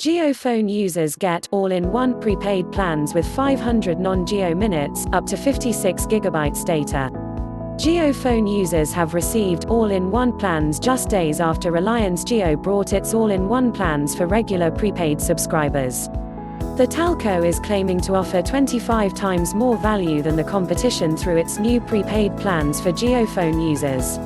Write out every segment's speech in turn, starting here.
Jio phone users get all-in-one prepaid plans with 500 non-Jio minutes, up to 56 GB data. Jio phone users have received all-in-one plans just days after Reliance Jio brought its all-in-one plans for regular prepaid subscribers. The telco is claiming to offer 25 times more value than the competition through its new prepaid plans for Jio phone users.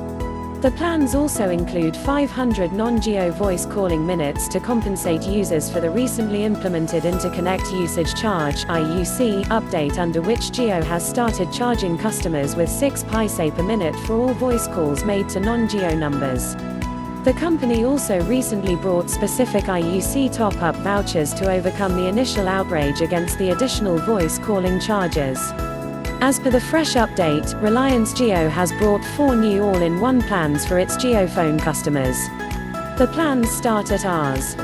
The plans also include 500 non-Jio voice calling minutes to compensate users for the recently implemented Interconnect Usage Charge (IUC) update, under which Jio has started charging customers with 6 paise per minute for all voice calls made to non-Jio numbers. The company also recently brought specific IUC top-up vouchers to overcome the initial outrage against the additional voice calling charges. As per the fresh update, Reliance Jio has brought 4 new all-in-one plans for its Jio phone customers. The plans start at Rs.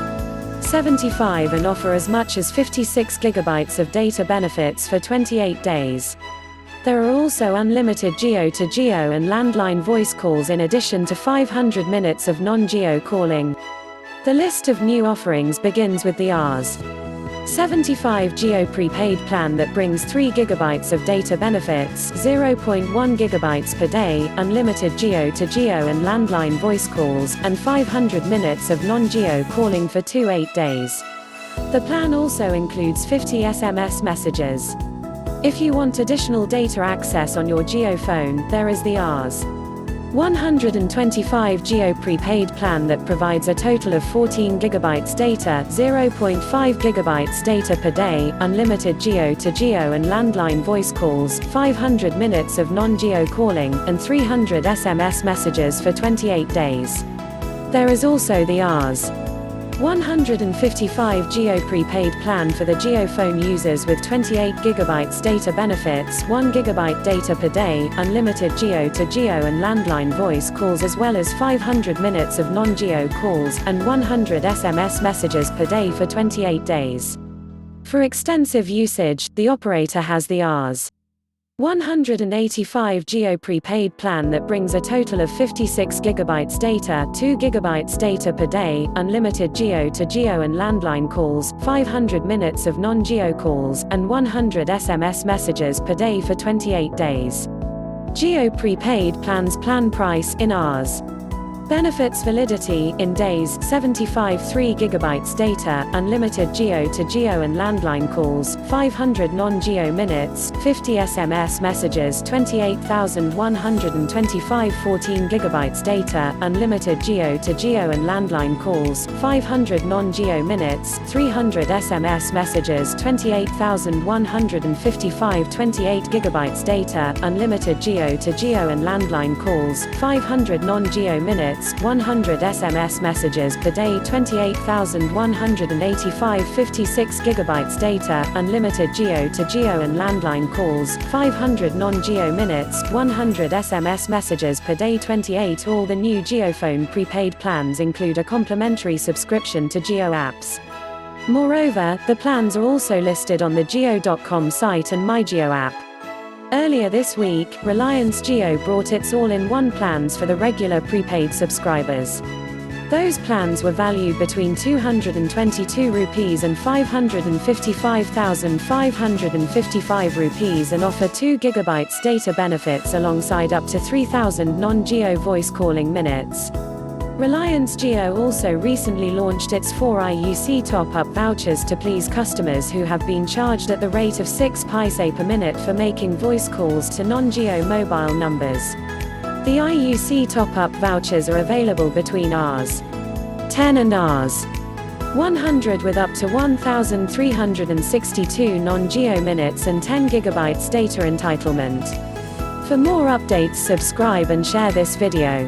75 and offer as much as 56 GB of data benefits for 28 days. There are also unlimited Jio to Jio and landline voice calls in addition to 500 minutes of non-Jio calling. The list of new offerings begins with the Rs. 75 Jio prepaid plan that brings 3 GB of data benefits, 0.1 GB per day, unlimited Jio to Jio and landline voice calls, and 500 minutes of non-Jio calling for 28 days. The plan also includes 50 SMS messages. If you want additional data access on your Jio phone, there is the Rs. 125 Jio prepaid plan that provides a total of 14 GB data, 0.5 GB data per day, unlimited Jio to Jio and landline voice calls, 500 minutes of non-Jio calling, and 300 SMS messages for 28 days. There is also the Rs. 155 Jio prepaid plan for the Jio phone users with 28 GB data benefits, 1 GB data per day, unlimited Jio to Jio and landline voice calls, as well as 500 minutes of non-Jio calls, and 100 SMS messages per day for 28 days. For extensive usage, the operator has the Rs. 185 Jio prepaid plan that brings a total of 56 GB data, 2 GB data per day, unlimited Jio to Jio and landline calls, 500 minutes of non-Jio calls, and 100 SMS messages per day for 28 days. Jio prepaid plans plan price in Rs. Benefits validity in days, 75 3 GB data, unlimited Jio to Jio and landline calls, 500 non-Jio minutes, 50 SMS messages, 28,125 14 GB data, unlimited Jio to Jio and landline calls, 500 non-Jio minutes, 300 SMS messages, 28,155 28 GB data, unlimited Jio to Jio and landline calls, 500 non-Jio minutes, 100 SMS messages per day, 28,185 56 GB data, unlimited Jio to Jio and landline calls, 500 non-Jio minutes, 100 SMS messages per day 28. All the new JioPhone prepaid plans include a complimentary subscription to Jio apps. Moreover, the plans are also listed on the Jio.com site and MyJio app. Earlier this week, Reliance Jio brought its all-in-one plans for the regular prepaid subscribers. Those plans were valued between 222 rupees and 555,555 rupees and offer 2 GB data benefits alongside up to 3,000 non-Jio voice calling minutes. Reliance Jio also recently launched its 4 IUC top-up vouchers to please customers who have been charged at the rate of 6 paise per minute for making voice calls to non-Jio mobile numbers. The IUC top-up vouchers are available between Rs. 10 and Rs. 100 with up to 1,362 non-Jio minutes and 10 GB data entitlement. For more updates, subscribe and share this video.